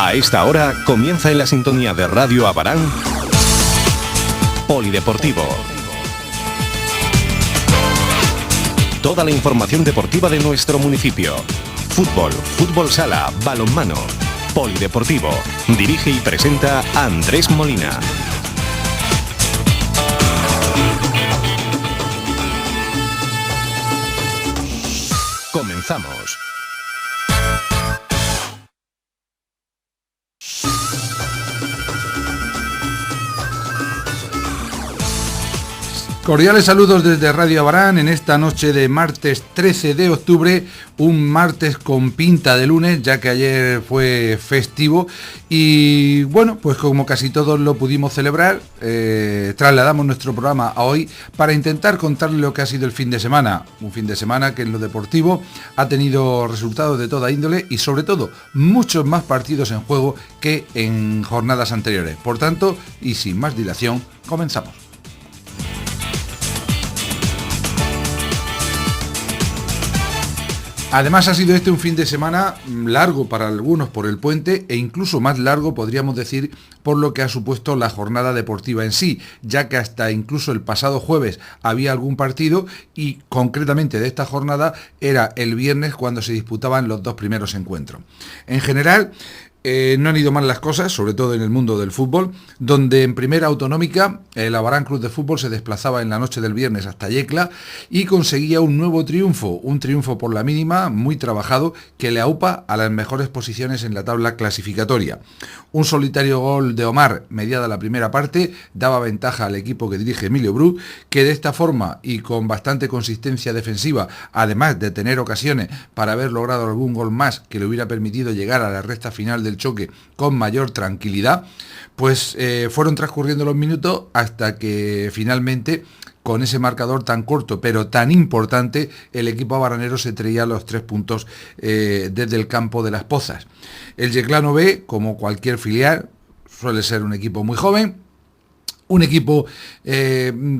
A esta hora comienza en la sintonía de Radio Abarán, Polideportivo. Toda la información deportiva de nuestro municipio. Fútbol, fútbol sala, balonmano. Polideportivo. Dirige y presenta Andrés Molina. Comenzamos. Cordiales saludos desde Radio Abarán en esta noche de martes 13 de octubre, un martes con pinta de lunes, ya que ayer fue festivo y bueno, pues como casi todos lo pudimos celebrar, trasladamos nuestro programa a hoy para intentar contarle lo que ha sido el fin de semana, un fin de semana que en lo deportivo ha tenido resultados de toda índole y sobre todo muchos más partidos en juego que en jornadas anteriores. Por tanto, y sin más dilación, comenzamos. Además ha sido este un fin de semana largo para algunos por el puente e incluso más largo podríamos decir por lo que ha supuesto la jornada deportiva en sí, ya que hasta incluso el pasado jueves había algún partido y concretamente de esta jornada era el viernes cuando se disputaban los dos primeros encuentros. En general, no han ido mal las cosas, sobre todo en el mundo del fútbol, donde en primera autonómica el Abarán Club de Fútbol se desplazaba en la noche del viernes hasta Yecla y conseguía un nuevo triunfo, un triunfo por la mínima, muy trabajado, que le aupa a las mejores posiciones en la tabla clasificatoria. Un solitario gol de Omar, mediada la primera parte, daba ventaja al equipo que dirige Emilio Bru, que de esta forma y con bastante consistencia defensiva, además de tener ocasiones para haber logrado algún gol más que le hubiera permitido llegar a la recta final del choque con mayor tranquilidad, pues fueron transcurriendo los minutos hasta que finalmente, con ese marcador tan corto pero tan importante, el equipo abaranero se traía los 3 puntos desde el campo de Las Pozas. El Yeclano B, como cualquier filial, suele ser un equipo muy joven, un equipo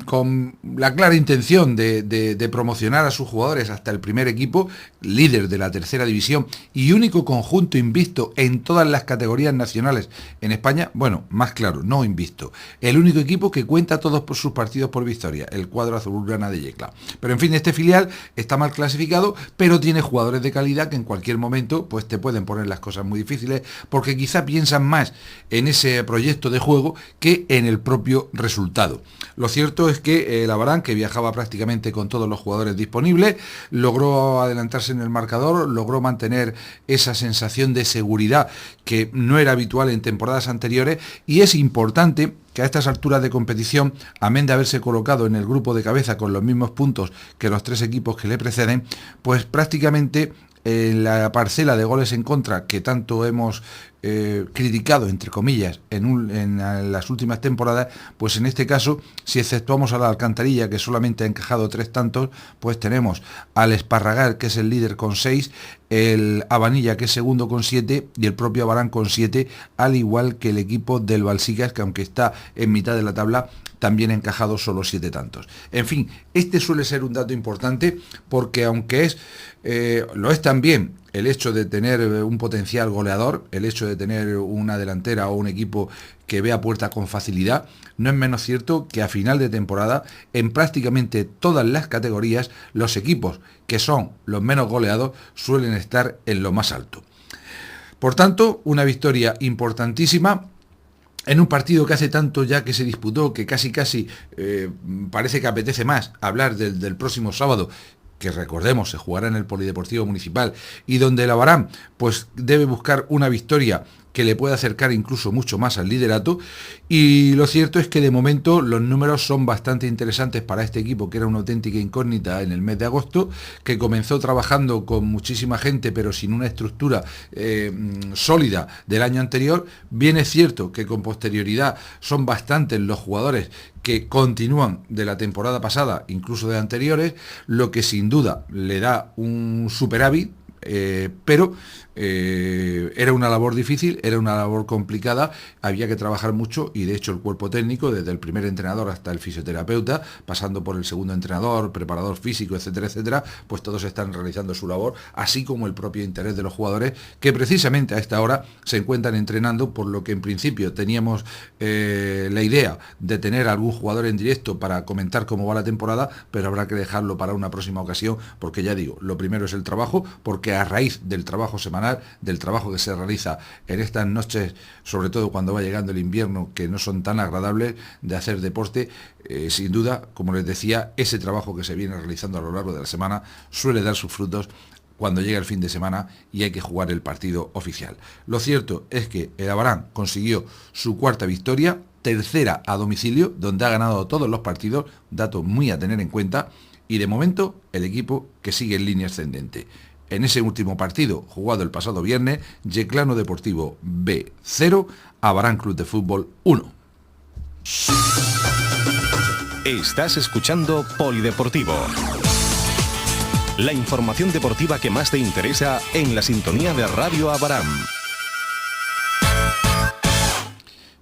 con la clara intención de promocionar a sus jugadores hasta el primer equipo, líder de la tercera división y único conjunto invicto en todas las categorías nacionales en España, bueno, más claro, no invicto, el único equipo que cuenta todos por sus partidos por victoria, el cuadro azulgrana de Yecla. Pero en fin, este filial está mal clasificado, pero tiene jugadores de calidad que en cualquier momento pues te pueden poner las cosas muy difíciles, porque quizá piensan más en ese proyecto de juego que en el propio resultado. Lo cierto es que el Abarán, que viajaba prácticamente con todos los jugadores disponibles, logró adelantarse en el marcador, logró mantener esa sensación de seguridad que no era habitual en temporadas anteriores, y es importante que a estas alturas de competición, amén de haberse colocado en el grupo de cabeza con los mismos puntos que los 3 equipos que le preceden, pues prácticamente en la parcela de goles en contra que tanto hemos criticado, entre comillas, en las últimas temporadas, pues en este caso, si exceptuamos a la Alcantarilla, que solamente ha encajado 3 tantos, pues tenemos al Esparragal, que es el líder con 6, el Abanilla, que es segundo con 7, y el propio Abarán con 7, al igual que el equipo del Balsicas, que aunque está en mitad de la tabla, también ha encajado solo 7 tantos. En fin, este suele ser un dato importante porque aunque lo es también el hecho de tener un potencial goleador, el hecho de tener una delantera o un equipo que vea puerta con facilidad, no es menos cierto que a final de temporada, en prácticamente todas las categorías, los equipos que son los menos goleados suelen estar en lo más alto. Por tanto, una victoria importantísima en un partido que hace tanto ya que se disputó, que casi parece que apetece más hablar del próximo sábado, que recordemos se jugará en el Polideportivo Municipal, y donde el Abarán pues debe buscar una victoria que le puede acercar incluso mucho más al liderato, y lo cierto es que de momento los números son bastante interesantes para este equipo, que era una auténtica incógnita en el mes de agosto, que comenzó trabajando con muchísima gente pero sin una estructura sólida del año anterior. Bien es cierto que con posterioridad son bastantes los jugadores que continúan de la temporada pasada, incluso de anteriores, lo que sin duda le da un superávit pero era una labor difícil, era una labor complicada, había que trabajar mucho y de hecho el cuerpo técnico, desde el primer entrenador hasta el fisioterapeuta, pasando por el segundo entrenador, preparador físico, etcétera, etcétera, pues todos están realizando su labor, así como el propio interés de los jugadores, que precisamente a esta hora se encuentran entrenando, por lo que en principio teníamos la idea de tener algún jugador en directo para comentar cómo va la temporada, pero habrá que dejarlo para una próxima ocasión, porque ya digo, lo primero es el trabajo, porque a raíz del trabajo semanal, del trabajo que se realiza en estas noches, sobre todo cuando va llegando el invierno, que no son tan agradables de hacer deporte, sin duda, como les decía, ese trabajo que se viene realizando a lo largo de la semana suele dar sus frutos cuando llega el fin de semana y hay que jugar el partido oficial. Lo cierto es que el Abarán consiguió su cuarta victoria, tercera a domicilio, donde ha ganado todos los partidos, dato muy a tener en cuenta, y de momento el equipo que sigue en línea ascendente. En ese último partido, jugado el pasado viernes, Yeclano Deportivo B 0, Abarán Club de Fútbol 1. Estás escuchando Polideportivo. La información deportiva que más te interesa en la sintonía de Radio Abarán.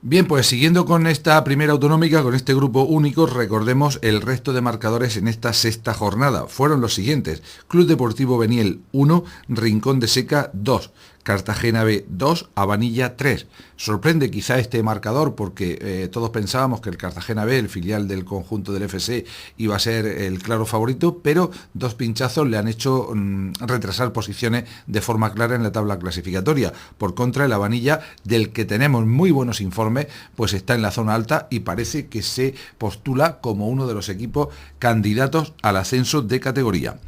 Bien, pues siguiendo con esta primera autonómica, con este grupo único, recordemos el resto de marcadores en esta sexta jornada. Fueron los siguientes: Club Deportivo Beniel 1, Rincón de Seca 2, Cartagena B 2, Habanilla 3. Sorprende quizá este marcador porque todos pensábamos que el Cartagena B, el filial del conjunto del FC, iba a ser el claro favorito, pero dos pinchazos le han hecho retrasar posiciones de forma clara en la tabla clasificatoria. Por contra, el Habanilla, del que tenemos muy buenos informes, pues está en la zona alta y parece que se postula como uno de los equipos candidatos al ascenso de categoría.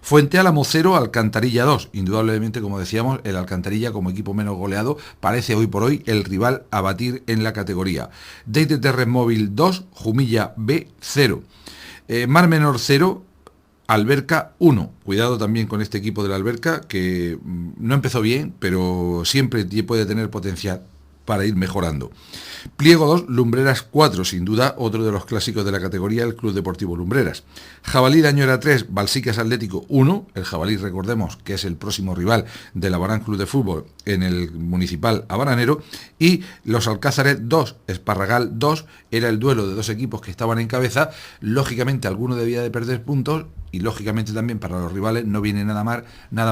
Fuente Álamo 0, Alcantarilla 2. Indudablemente, como decíamos, el Alcantarilla, como equipo menos goleado, parece hoy por hoy el rival a batir en la categoría. DTT Red Móvil 2, Jumilla B 0. Mar Menor 0, Alberca 1. Cuidado también con este equipo de la Alberca, que no empezó bien, pero siempre puede tener potencial para ir mejorando. Pliego 2, Lumbreras 4, sin duda otro de los clásicos de la categoría, el Club Deportivo Lumbreras. Jabalí de Añora 3, Balsicas Atlético 1, el Jabalí, recordemos que es el próximo rival del Abarán Club de Fútbol en el municipal abaranero, y los Alcázares 2, Esparragal 2, era el duelo de dos equipos que estaban en cabeza. Lógicamente alguno debía de perder puntos y lógicamente también para los rivales no viene nada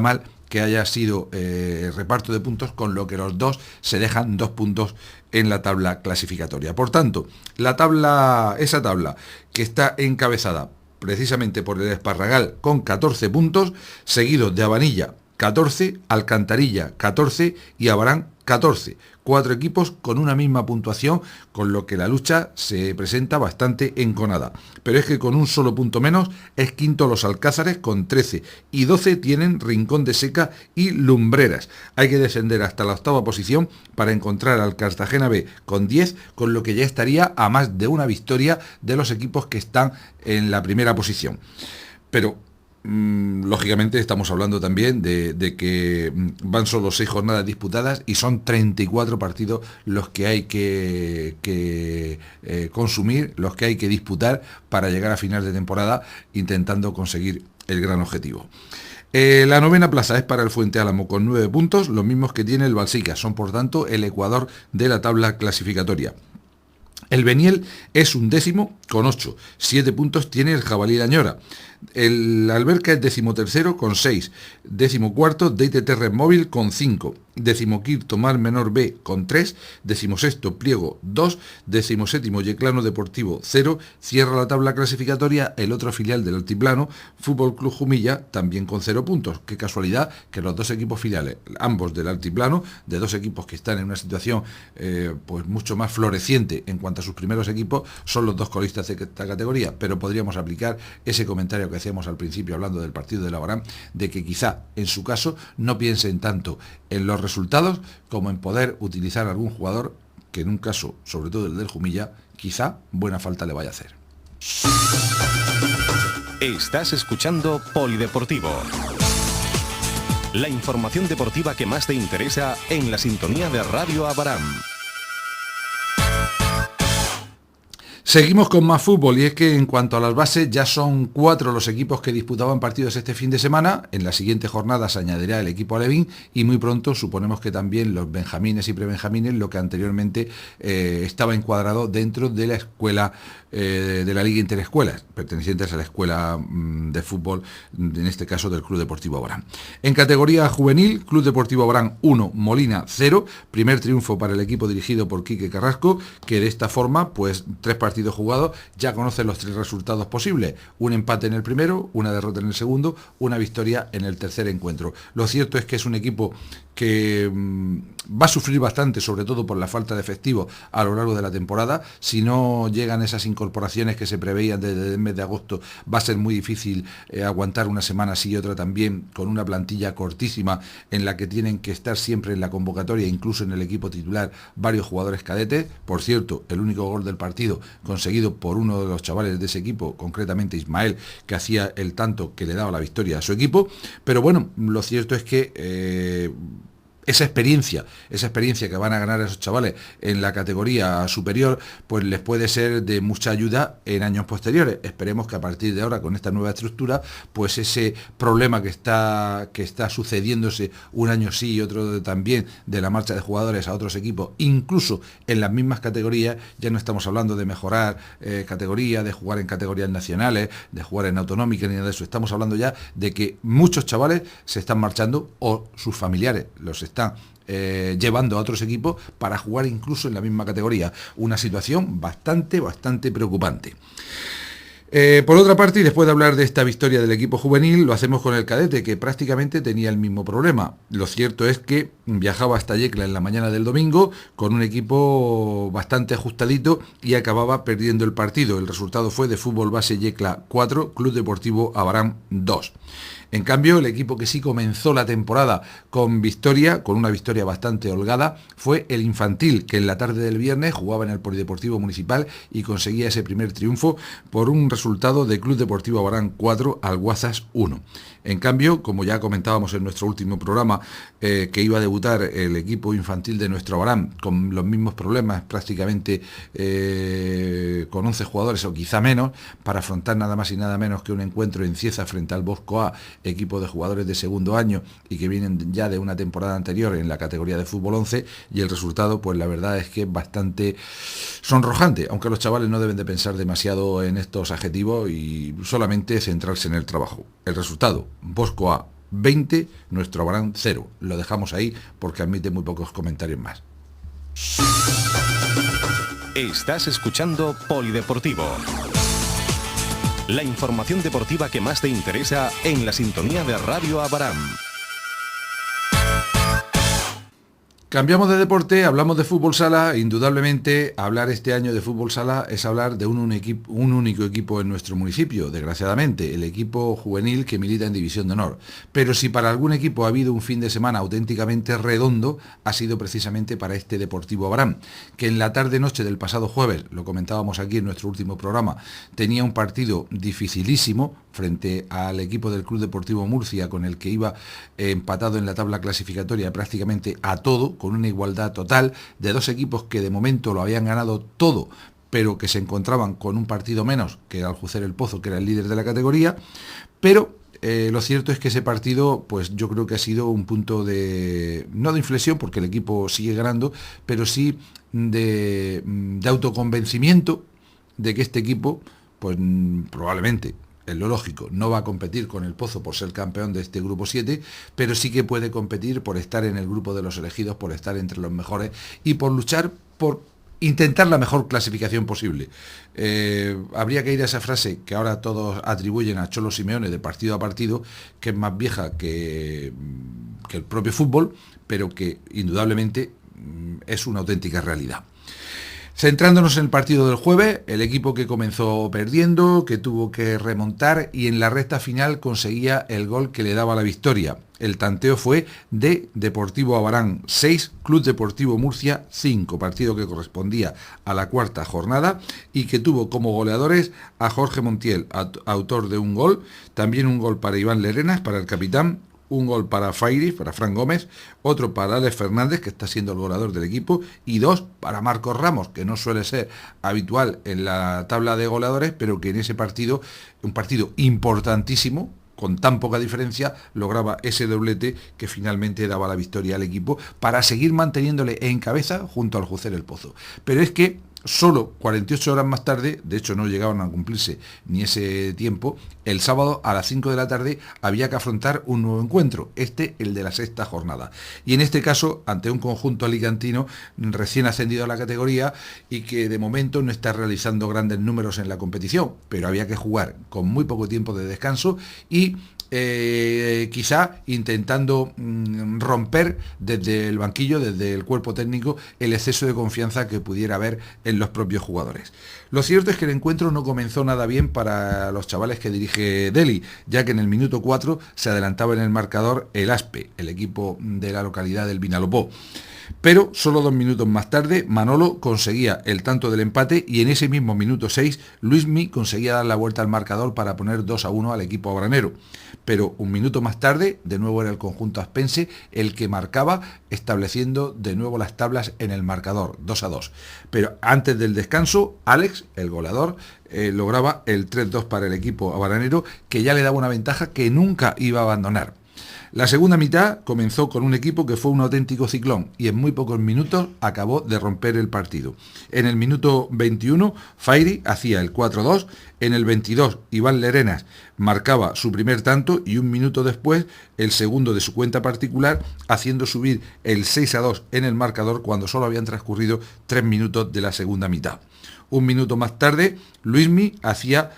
mal que haya sido reparto de puntos, con lo que los dos se dejan 2 puntos en la tabla clasificatoria. Por tanto, esa tabla que está encabezada precisamente por el Esparragal con 14 puntos, seguido de Habanilla 14, Alcantarilla 14 y Abarán 14. 4 equipos con una misma puntuación, con lo que la lucha se presenta bastante enconada. Pero es que con un solo punto menos es quinto los Alcázares con 13 y 12 tienen Rincón de Seca y Lumbreras. Hay que descender hasta la octava posición para encontrar al Cartagena B con 10, con lo que ya estaría a más de una victoria de los equipos que están en la primera posición. Pero lógicamente estamos hablando también de que van solo 6 jornadas disputadas y son 34 partidos los que hay que consumir, los que hay que disputar para llegar a final de temporada intentando conseguir el gran objetivo. La novena plaza es para el Fuente Álamo con 9 puntos, los mismos que tiene el Balsicas, son por tanto el ecuador de la tabla clasificatoria. El Beniel es un décimo con 8, 7 puntos tiene el Jabalí de Añora. El Alberca es 13º con 6, 14º DTT Red Móvil con 5, 15º Mar Menor B con 3, 16º Pliego 2, 17º Yeclano Deportivo 0, cierra la tabla clasificatoria el otro filial del Altiplano, Fútbol Club Jumilla, también con 0 puntos. Qué casualidad que los dos equipos filiales, ambos del Altiplano, de dos equipos que están en una situación pues mucho más floreciente en cuanto a sus primeros equipos, son los dos colistas de esta categoría, pero podríamos aplicar ese comentario que hacíamos al principio hablando del partido de la Abarán, de que quizá en su caso no piensen tanto en los resultados como en poder utilizar a algún jugador que en un caso, sobre todo el del Jumilla, quizá buena falta le vaya a hacer. Estás escuchando Polideportivo. La información deportiva que más te interesa en la sintonía de Radio Abarán. Seguimos con más fútbol y es que en cuanto a las bases ya son 4 los equipos que disputaban partidos este fin de semana. En la siguiente jornada se añadirá el equipo alevín y muy pronto suponemos que también los benjamines y prebenjamines, lo que anteriormente estaba encuadrado dentro de la escuela de la Liga Interescuelas, pertenecientes a la escuela de fútbol, en este caso del Club Deportivo Abarán. En categoría juvenil, Club Deportivo Abarán 1, Molina 0, primer triunfo para el equipo dirigido por Quique Carrasco, que de esta forma, pues 3 partidos jugados, ya conocen los 3 resultados posibles: un empate en el primero, una derrota en el segundo, una victoria en el tercer encuentro. Lo cierto es que es un equipo que va a sufrir bastante, sobre todo por la falta de efectivos a lo largo de la temporada. Si no llegan esas incorporaciones que se preveían desde el mes de agosto, va a ser muy difícil aguantar una semana así y otra también, con una plantilla cortísima en la que tienen que estar siempre en la convocatoria, incluso en el equipo titular, varios jugadores cadetes. Por cierto, el único gol del partido conseguido por uno de los chavales de ese equipo, concretamente Ismael, que hacía el tanto que le daba la victoria a su equipo. Pero bueno, lo cierto es que esa experiencia que van a ganar esos chavales en la categoría superior, pues les puede ser de mucha ayuda en años posteriores. Esperemos que a partir de ahora, con esta nueva estructura, pues ese problema que está sucediéndose un año sí y otro también, de la marcha de jugadores a otros equipos, incluso en las mismas categorías, ya no estamos hablando de mejorar categoría, de jugar en categorías nacionales, de jugar en autonómica, ni nada de eso. Estamos hablando ya de que muchos chavales se están marchando, o sus familiares los están llevando a otros equipos para jugar incluso en la misma categoría. Una situación bastante preocupante. Por otra parte, y después de hablar de esta victoria del equipo juvenil, lo hacemos con el cadete, que prácticamente tenía el mismo problema. Lo cierto es que viajaba hasta Yecla en la mañana del domingo con un equipo bastante ajustadito y acababa perdiendo el partido. El resultado fue de Fútbol Base Yecla 4, Club Deportivo Abarán 2. En cambio, el equipo que sí comenzó la temporada con victoria, con una victoria bastante holgada, fue el Infantil, que en la tarde del viernes jugaba en el Polideportivo Municipal y conseguía ese primer triunfo por un resultado de Club Deportivo Abarán 4, Alguazas 1. En cambio, como ya comentábamos en nuestro último programa, que iba a debutar el equipo infantil de nuestro Abarán con los mismos problemas, prácticamente con 11 jugadores o quizá menos, para afrontar nada más y nada menos que un encuentro en Cieza frente al Bosco A, equipo de jugadores de segundo año y que vienen ya de una temporada anterior en la categoría de fútbol 11, y el resultado, pues la verdad es que es bastante sonrojante, aunque los chavales no deben de pensar demasiado en estos adjetivos y solamente centrarse en el trabajo. El resultado: Bosco A 20, nuestro Abarán 0. Lo dejamos ahí porque admite muy pocos comentarios más. Estás escuchando Polideportivo. La información deportiva que más te interesa en la sintonía de Radio Abarán. Cambiamos de deporte, hablamos de fútbol sala. Indudablemente, hablar este año de fútbol sala es hablar de un único equipo en nuestro municipio, desgraciadamente, el equipo juvenil que milita en División de Honor. Pero si para algún equipo ha habido un fin de semana auténticamente redondo, ha sido precisamente para este Deportivo Abarán, que en la tarde-noche del pasado jueves, lo comentábamos aquí en nuestro último programa, tenía un partido dificilísimo frente al equipo del Club Deportivo Murcia, con el que iba empatado en la tabla clasificatoria prácticamente a todo, con una igualdad total de dos equipos que de momento lo habían ganado todo, pero que se encontraban con un partido menos que Aljucer El Pozo, que era el líder de la categoría. Pero lo cierto es que ese partido, pues yo creo que ha sido un punto de, no de inflexión, porque el equipo sigue ganando, pero sí de autoconvencimiento de que este equipo, pues probablemente, es lo lógico, no va a competir con el Pozo por ser campeón de este grupo 7, pero sí que puede competir por estar en el grupo de los elegidos, por estar entre los mejores y por luchar por intentar la mejor clasificación posible. Habría que ir a esa frase que ahora todos atribuyen a Cholo Simeone de partido a partido, que es más vieja que el propio fútbol, pero que indudablemente es una auténtica realidad. Centrándonos en el partido del jueves, el equipo que comenzó perdiendo, que tuvo que remontar y en la recta final conseguía el gol que le daba la victoria. El tanteo fue de Deportivo Abarán 6, Club Deportivo Murcia 5, partido que correspondía a la cuarta jornada y que tuvo como goleadores a Jorge Montiel, autor de un gol, también un gol para Iván Lerenas, para el capitán, un gol para Fairy, para Fran Gómez, otro para Alex Fernández, que está siendo el goleador del equipo, y 2 para Marcos Ramos, que no suele ser habitual en la tabla de goleadores, pero que en ese partido, un partido importantísimo, con tan poca diferencia, lograba ese doblete que finalmente daba la victoria al equipo para seguir manteniéndole en cabeza junto al Jucer El Pozo. Pero es que solo 48 horas más tarde, de hecho no llegaban a cumplirse ni ese tiempo, el sábado a las 5 de la tarde había que afrontar un nuevo encuentro, el de la sexta jornada. Y en este caso, ante un conjunto alicantino recién ascendido a la categoría y que de momento no está realizando grandes números en la competición, pero había que jugar con muy poco tiempo de descanso y quizá intentando romper desde el banquillo, desde el cuerpo técnico, el exceso de confianza que pudiera haber en los propios jugadores. Lo cierto es que el encuentro no comenzó nada bien para los chavales que dirige Deli, ya que en el minuto 4 se adelantaba en el marcador el Aspe, el equipo de la localidad del Vinalopó. Pero solo 2 minutos más tarde Manolo conseguía el tanto del empate y en ese mismo minuto 6 Luismi conseguía dar la vuelta al marcador para poner 2-1 al equipo abranero. Pero un minuto más tarde, de nuevo era el conjunto aspense el que marcaba, estableciendo de nuevo las tablas en el marcador, 2-2. Pero antes del descanso, Alex, el goleador, lograba el 3-2 para el equipo abranero, que ya le daba una ventaja que nunca iba a abandonar. La segunda mitad comenzó con un equipo que fue un auténtico ciclón y en muy pocos minutos acabó de romper el partido. En el minuto 21, Fairy hacía el 4-2, en el 22, Iván Lerenas marcaba su primer tanto y un minuto después el segundo de su cuenta particular, haciendo subir el 6-2 en el marcador cuando solo habían transcurrido 3 minutos de la segunda mitad. Un minuto más tarde, Luismi hacía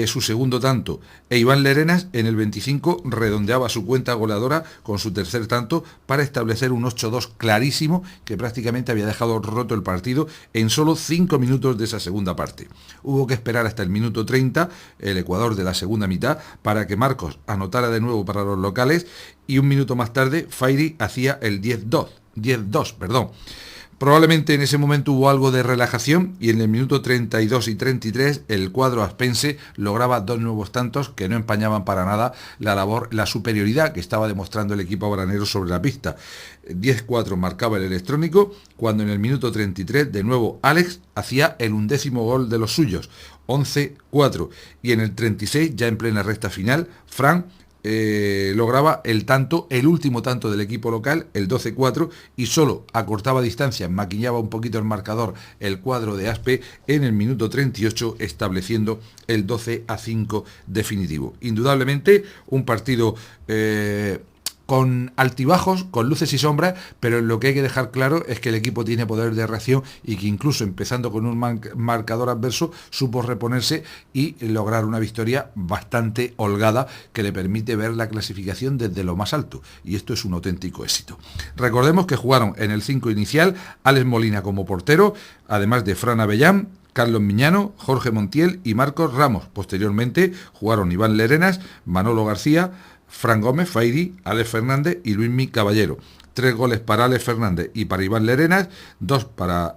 su segundo tanto e Iván Lerenas en el 25 redondeaba su cuenta goleadora con su tercer tanto para establecer un 8-2 clarísimo que prácticamente había dejado roto el partido en solo 5 minutos de esa segunda parte. Hubo que esperar hasta el minuto 30, el Ecuador de la segunda mitad, para que Marcos anotara de nuevo para los locales y un minuto más tarde Fairy hacía el 10-2. Probablemente en ese momento hubo algo de relajación y en el minuto 32 y 33 el cuadro aspense lograba 2 nuevos tantos que no empañaban para nada la superioridad que estaba demostrando el equipo abranero sobre la pista. 10-4 marcaba el electrónico cuando en el minuto 33 de nuevo Alex hacía el 11º gol de los suyos, 11-4, y en el 36 ya en plena recta final Fran lograba el último tanto del equipo local, el 12-4, y solo acortaba distancia, maquillaba un poquito el marcador el cuadro de Aspe en el minuto 38, estableciendo el 12-5 definitivo. Indudablemente un partido con altibajos, con luces y sombras, pero lo que hay que dejar claro es que el equipo tiene poder de reacción y que incluso empezando con un marcador adverso supo reponerse y lograr una victoria bastante holgada que le permite ver la clasificación desde lo más alto, y esto es un auténtico éxito. Recordemos que jugaron en el 5 inicial Alex Molina como portero, además de Fran Avellán, Carlos Miñano, Jorge Montiel y Marcos Ramos. Posteriormente jugaron Iván Lerenas, Manolo García, Fran Gómez, Fairy, Alex Fernández y Luismi Caballero. 3 goles para Alex Fernández y para Iván Lerenas, 2 para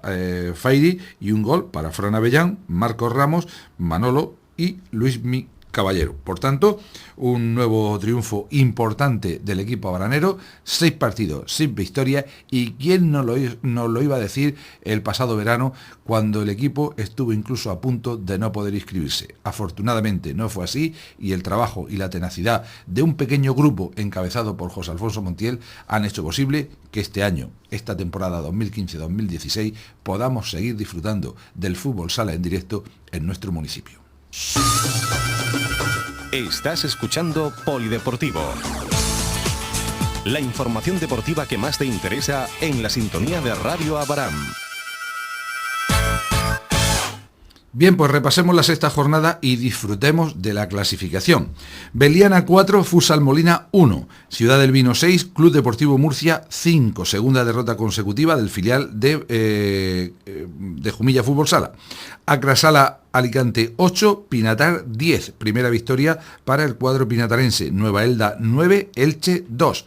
Fairy y un gol para Fran Avellán, Marcos Ramos, Manolo y Luismi Caballero. Por tanto, un nuevo triunfo importante del equipo abranero, 6 partidos, 6 victorias, y quién nos lo iba a decir el pasado verano cuando el equipo estuvo incluso a punto de no poder inscribirse. Afortunadamente no fue así y el trabajo y la tenacidad de un pequeño grupo encabezado por José Alfonso Montiel han hecho posible que este año, esta temporada 2015-2016, podamos seguir disfrutando del fútbol sala en directo en nuestro municipio. Estás escuchando Polideportivo. La información deportiva que más te interesa en la sintonía de Radio Abaram. Bien, pues repasemos la sexta jornada y disfrutemos de la clasificación. Beliana 4, Futsal Molina 1, Ciudad del Vino 6, Club Deportivo Murcia 5, segunda derrota consecutiva del filial de Jumilla Fútbol Sala. Acrasala Alicante 8, Pinatar 10, primera victoria para el cuadro pinatarense. Nueva Elda 9, Elche 2.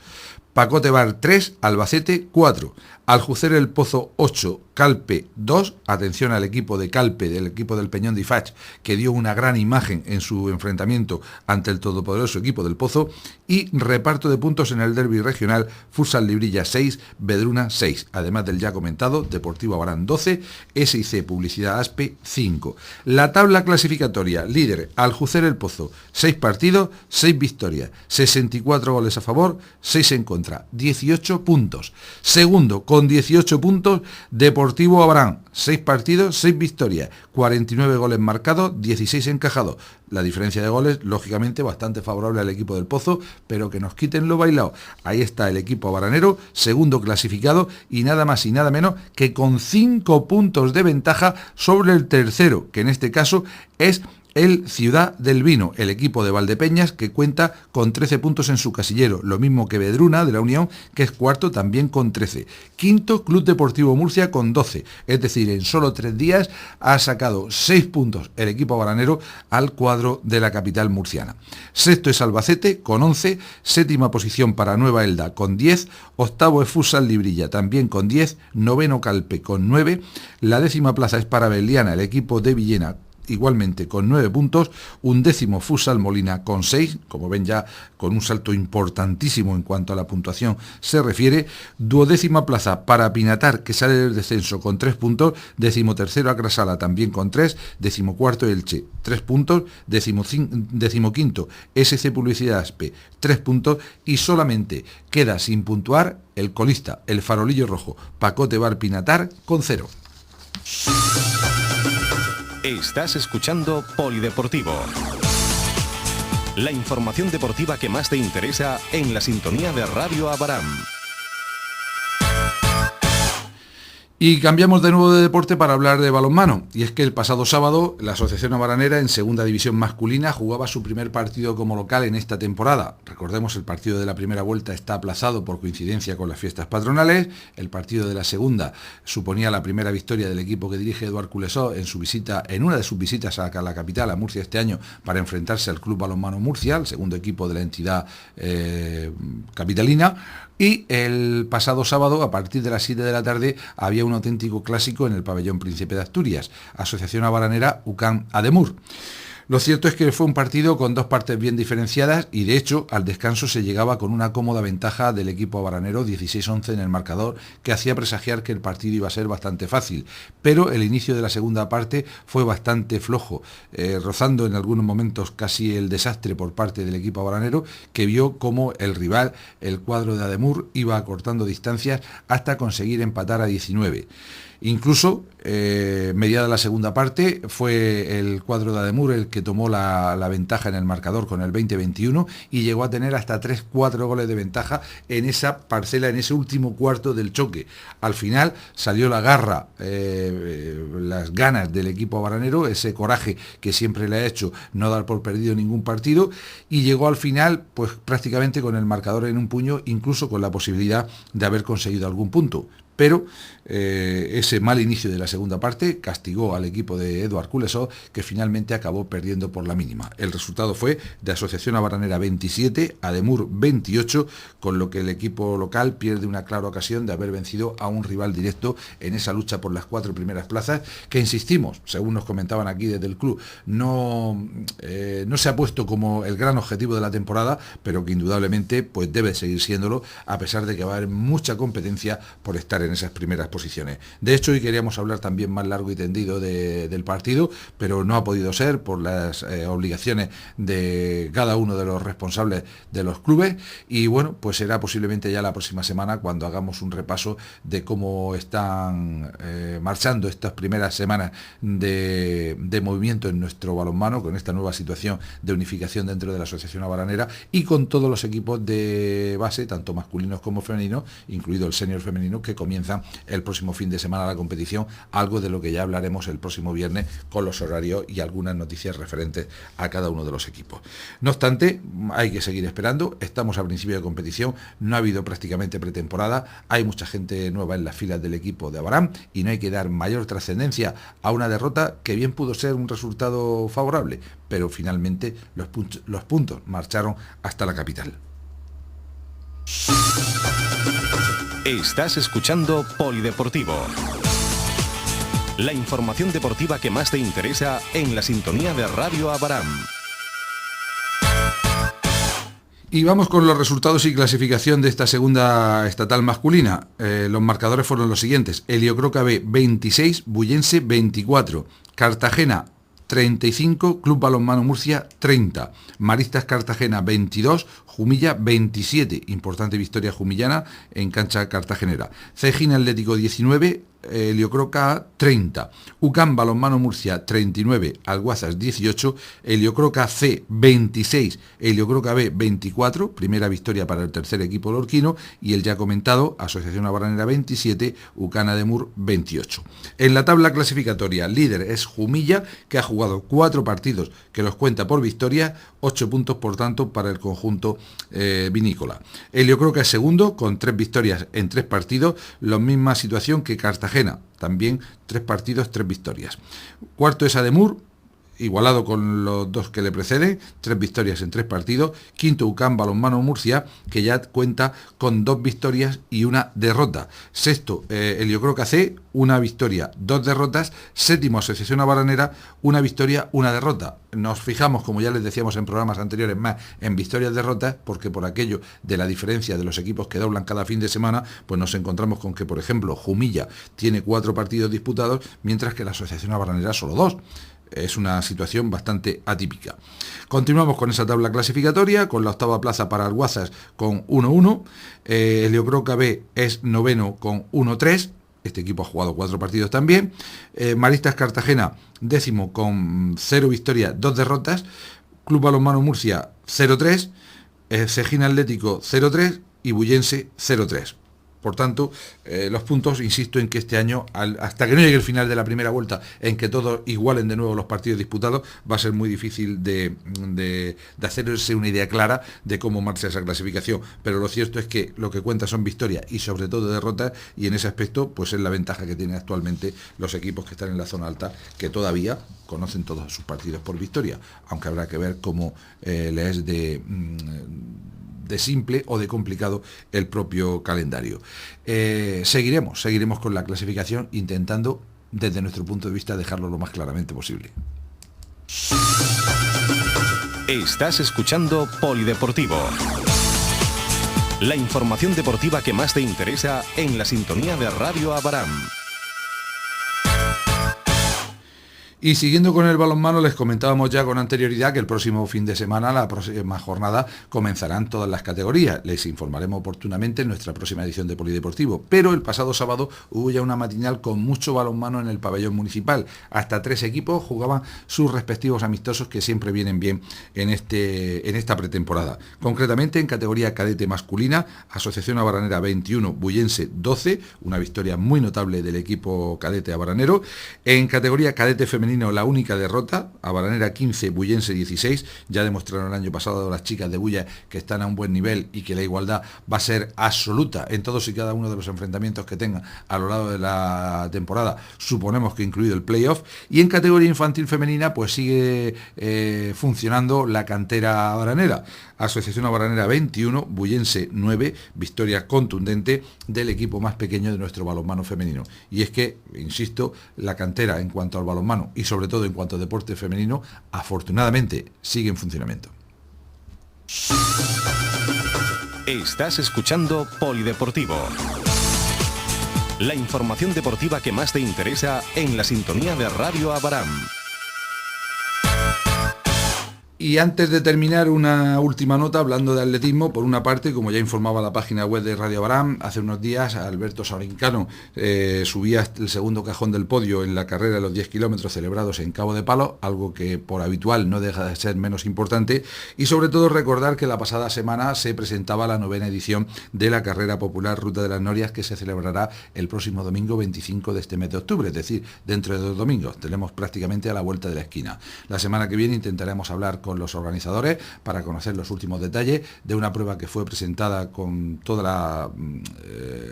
Pacote Bar 3, Albacete 4, Aljucer El Pozo 8, Calpe 2, atención al equipo de Calpe, del equipo del Peñón de Ifach, que dio una gran imagen en su enfrentamiento ante el todopoderoso equipo del Pozo, y reparto de puntos en el derbi regional, Futsal Librilla 6, Vedruna 6, además del ya comentado, Deportivo Abarán 12, SIC Publicidad Aspe 5. La tabla clasificatoria, líder, Aljucer El Pozo, 6 partidos, 6 victorias, 64 goles a favor, 6 en contra, 18 puntos. Segundo, con 18 puntos, Deportivo Abarán, 6 partidos, 6 victorias, 49 goles marcados, 16 encajados. La diferencia de goles, lógicamente, bastante favorable al equipo del Pozo, pero que nos quiten lo bailado. Ahí está el equipo abaranero, segundo clasificado, y nada más y nada menos que con 5 puntos de ventaja sobre el tercero, que en este caso es el Ciudad del Vino, el equipo de Valdepeñas, que cuenta con 13 puntos en su casillero, lo mismo que Vedruna de la Unión, que es cuarto también con 13. Quinto, Club Deportivo Murcia con 12, es decir, en solo 3 días ha sacado 6 puntos el equipo abaranero al cuadro de la capital murciana. Sexto es Albacete con 11, séptima posición para Nueva Elda con 10, octavo es Futsal Librilla también con 10, noveno Calpe con 9, la 10ª plaza es para Beliana, el equipo de Villena, igualmente con 9 puntos, undécimo Futsal Molina con 6, como ven ya con un salto importantísimo en cuanto a la puntuación se refiere, duodécima plaza para Pinatar, que sale del descenso con 3 puntos, decimotercero Acrasala también con 3, decimocuarto Elche 3 puntos, decimoquinto SC Publicidad Aspe 3 puntos, y solamente queda sin puntuar el colista, el Farolillo Rojo, Pacote Bar Pinatar con 0. Estás escuchando Polideportivo. La información deportiva que más te interesa en la sintonía de Radio Abarán. Y cambiamos de nuevo de deporte para hablar de balonmano. Y es que el pasado sábado la Asociación Abaranera en segunda división masculina jugaba su primer partido como local en esta temporada. Recordemos, el partido de la primera vuelta está aplazado por coincidencia con las fiestas patronales. El partido de la segunda suponía la primera victoria del equipo que dirige Eduard Culesó en una de sus visitas a la capital, a Murcia, este año, para enfrentarse al Club Balonmano Murcia, el segundo equipo de la entidad capitalina. Y el pasado sábado, a partir de las 7 de la tarde, había un auténtico clásico en el pabellón Príncipe de Asturias, Asociación Abaranera UCAM Ademur. Lo cierto es que fue un partido con dos partes bien diferenciadas y, de hecho, al descanso se llegaba con una cómoda ventaja del equipo abaranero, 16-11 en el marcador, que hacía presagiar que el partido iba a ser bastante fácil. Pero el inicio de la segunda parte fue bastante flojo, rozando en algunos momentos casi el desastre por parte del equipo abaranero, que vio cómo el rival, el cuadro de Ademur, iba acortando distancias hasta conseguir empatar a 19. Incluso, mediada la segunda parte, fue el cuadro de Ademur el que tomó la ventaja en el marcador con el 20-21 y llegó a tener hasta 3-4 goles de ventaja en esa parcela, en ese último cuarto del choque. Al final salió la garra, las ganas del equipo abaranero, ese coraje que siempre le ha hecho no dar por perdido ningún partido, y llegó al final pues prácticamente con el marcador en un puño, incluso con la posibilidad de haber conseguido algún punto. Pero ese mal inicio de la segunda parte castigó al equipo de Eduard Culesó, que finalmente acabó perdiendo por la mínima. El resultado fue de Asociación Abaranera 27, Ademur 28, con lo que el equipo local pierde una clara ocasión de haber vencido a un rival directo en esa lucha por las 4 primeras plazas, que, insistimos, según nos comentaban aquí desde el club, no se ha puesto como el gran objetivo de la temporada, pero que indudablemente pues debe seguir siéndolo, a pesar de que va a haber mucha competencia por estar en esas primeras posiciones. De hecho, hoy queríamos hablar también más largo y tendido del partido, pero no ha podido ser por las obligaciones de cada uno de los responsables de los clubes, y bueno, pues será posiblemente ya la próxima semana cuando hagamos un repaso de cómo están marchando estas primeras semanas de movimiento en nuestro balonmano, con esta nueva situación de unificación dentro de la Asociación Abaranera y con todos los equipos de base, tanto masculinos como femeninos, incluido el senior femenino, que comienzan el próximo fin de semana la competición, algo de lo que ya hablaremos el próximo viernes con los horarios y algunas noticias referentes a cada uno de los equipos. No obstante, hay que seguir esperando, estamos a principio de competición, no ha habido prácticamente pretemporada, hay mucha gente nueva en las filas del equipo de Abarán y no hay que dar mayor trascendencia a una derrota que bien pudo ser un resultado favorable, pero finalmente los puntos marcharon hasta la capital. Estás escuchando Polideportivo. La información deportiva que más te interesa en la sintonía de Radio Abaram. Y vamos con los resultados y clasificación de esta segunda estatal masculina. Los marcadores fueron los siguientes: Heliocroca B 26, Bullense 24, Cartagena 35, Club Balonmano Murcia 30, Maristas Cartagena 22, Jumilla 27, importante victoria jumillana en cancha cartagenera, Cejín Atlético 19, Heliocroca A 30, UCAM Balonmano Murcia 39, Alguazas 18, Heliocroca C 26, Heliocroca B 24, primera victoria para el tercer equipo lorquino, y el ya comentado Asociación Abaranera 27, UCANA de Mur 28. En la tabla clasificatoria, líder es Jumilla, que ha jugado 4 partidos, que los cuenta por victoria, 8 puntos por tanto para el conjunto vinícola. Heliocroca es segundo, con 3 victorias en 3 partidos, la misma situación que Cartagena, también 3 partidos, 3 victorias. Cuarto es Ademur, igualado con los 2 que le preceden, 3 victorias en 3 partidos. Quinto, UCAM Balonmano Murcia, que ya cuenta con 2 victorias y 1 derrota. Sexto, Heliocroca C, 1 victoria, 2 derrotas. Séptimo, Asociación Abaranera, 1 victoria, 1 derrota. Nos fijamos, como ya les decíamos en programas anteriores, más en victorias derrotas, porque por aquello de la diferencia de los equipos que doblan cada fin de semana, pues nos encontramos con que, por ejemplo, Jumilla tiene 4 partidos disputados, mientras que la Asociación Abaranera solo 2. Es una situación bastante atípica. Continuamos con esa tabla clasificatoria, con la octava plaza para Alguazas con 1-1. Heliocroca B es noveno con 1-3. Este equipo ha jugado 4 partidos también. Maristas Cartagena, décimo con 0 victorias, 2 derrotas. Club Balonmano Murcia 0-3. Cejín Atlético 0-3 y Bullense 0-3. Por tanto, los puntos, insisto en que este año, hasta que no llegue el final de la primera vuelta, en que todos igualen de nuevo los partidos disputados, va a ser muy difícil de hacerse una idea clara de cómo marcha esa clasificación. Pero lo cierto es que lo que cuenta son victorias y sobre todo derrotas, y en ese aspecto pues es la ventaja que tienen actualmente los equipos que están en la zona alta, que todavía conocen todos sus partidos por victoria, aunque habrá que ver cómo le es de simple o de complicado el propio calendario. Seguiremos con la clasificación, intentando desde nuestro punto de vista dejarlo lo más claramente posible. Estás escuchando Polideportivo. La información deportiva que más te interesa en la sintonía de Radio Abaram. Y siguiendo con el balonmano, les comentábamos ya con anterioridad que el próximo fin de semana, la próxima jornada, comenzarán todas las categorías. Les informaremos oportunamente en nuestra próxima edición de Polideportivo. Pero el pasado sábado hubo ya una matinal con mucho balonmano en el pabellón municipal. Hasta 3 equipos jugaban sus respectivos amistosos, que siempre vienen bien en esta pretemporada. Concretamente en categoría cadete masculina, Asociación Abaranera 21, Bullense 12, una victoria muy notable del equipo cadete abaranero. En categoría cadete femenino, la única derrota, Abaranera 15, Bullense 16, ya demostraron el año pasado las chicas de Bulla que están a un buen nivel y que la igualdad va a ser absoluta en todos y cada uno de los enfrentamientos que tengan a lo largo de la temporada, suponemos que incluido el playoff. Y en categoría infantil femenina pues sigue funcionando la cantera abaranera, Asociación Abaranera 21, Bullense 9, victoria contundente del equipo más pequeño de nuestro balonmano femenino. Y es que, insisto, la cantera en cuanto al balonmano y sobre todo en cuanto a deporte femenino, afortunadamente sigue en funcionamiento. Estás escuchando Polideportivo. La información deportiva que más te interesa en la sintonía de Radio Abaram. Y antes de terminar, una última nota hablando de atletismo. Por una parte, como ya informaba la página web de Radio Abaram, hace unos días Alberto Saurincano subía el segundo cajón del podio en la carrera de los 10 kilómetros celebrados en Cabo de Palos, algo que por habitual no deja de ser menos importante, y sobre todo recordar que la pasada semana se presentaba la 9ª edición de la carrera popular Ruta de las Norias, que se celebrará el próximo domingo 25 de este mes de octubre, es decir, dentro de 2 domingos. Tenemos prácticamente a la vuelta de la esquina. La semana que viene intentaremos hablar con con los organizadores para conocer los últimos detalles de una prueba que fue presentada con toda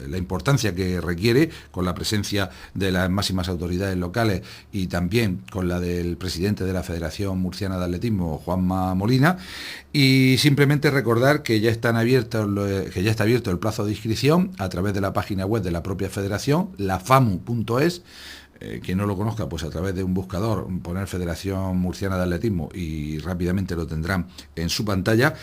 la importancia que requiere, con la presencia de las máximas autoridades locales y también con la del presidente de la Federación Murciana de Atletismo, Juanma Molina, y simplemente recordar que ya está abierto el plazo de inscripción a través de la página web de la propia federación, lafamu.es. Quien no lo conozca, pues a través de un buscador poner Federación Murciana de Atletismo y rápidamente lo tendrán en su pantalla.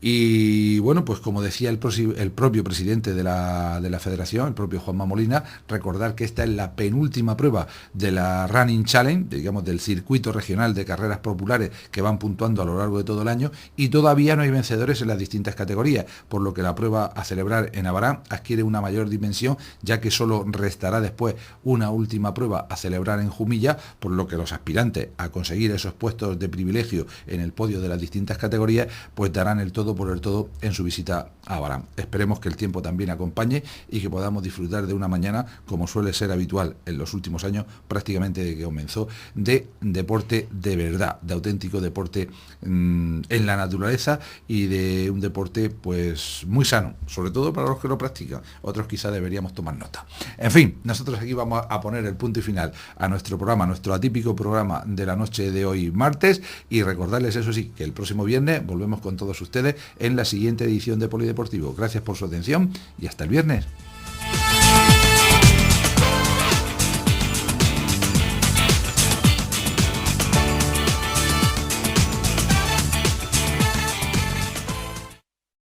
Y bueno, pues como decía el propio presidente de la federación, el propio Juanma Molina, recordar que esta es la penúltima prueba de la Running Challenge, digamos del circuito regional de carreras populares que van puntuando a lo largo de todo el año, y todavía no hay vencedores en las distintas categorías, por lo que la prueba a celebrar en Abarán adquiere una mayor dimensión, ya que solo restará después una última prueba a celebrar en Jumilla, por lo que los aspirantes a conseguir esos puestos de privilegio en el podio de las distintas categorías, pues darán el todo por el todo en su visita a Abarán. Esperemos que el tiempo también acompañe y que podamos disfrutar de una mañana, como suele ser habitual en los últimos años, prácticamente desde que comenzó, de deporte de verdad, de auténtico deporte en la naturaleza y de un deporte pues muy sano, sobre todo para los que lo practican. Otros quizá deberíamos tomar nota. En fin, nosotros aquí vamos a poner el punto y final a nuestro programa, nuestro atípico programa de la noche de hoy martes, y recordarles, eso sí, que el próximo viernes volvemos con todos ustedes en la siguiente edición de Polideportivo. Gracias por su atención y hasta el viernes.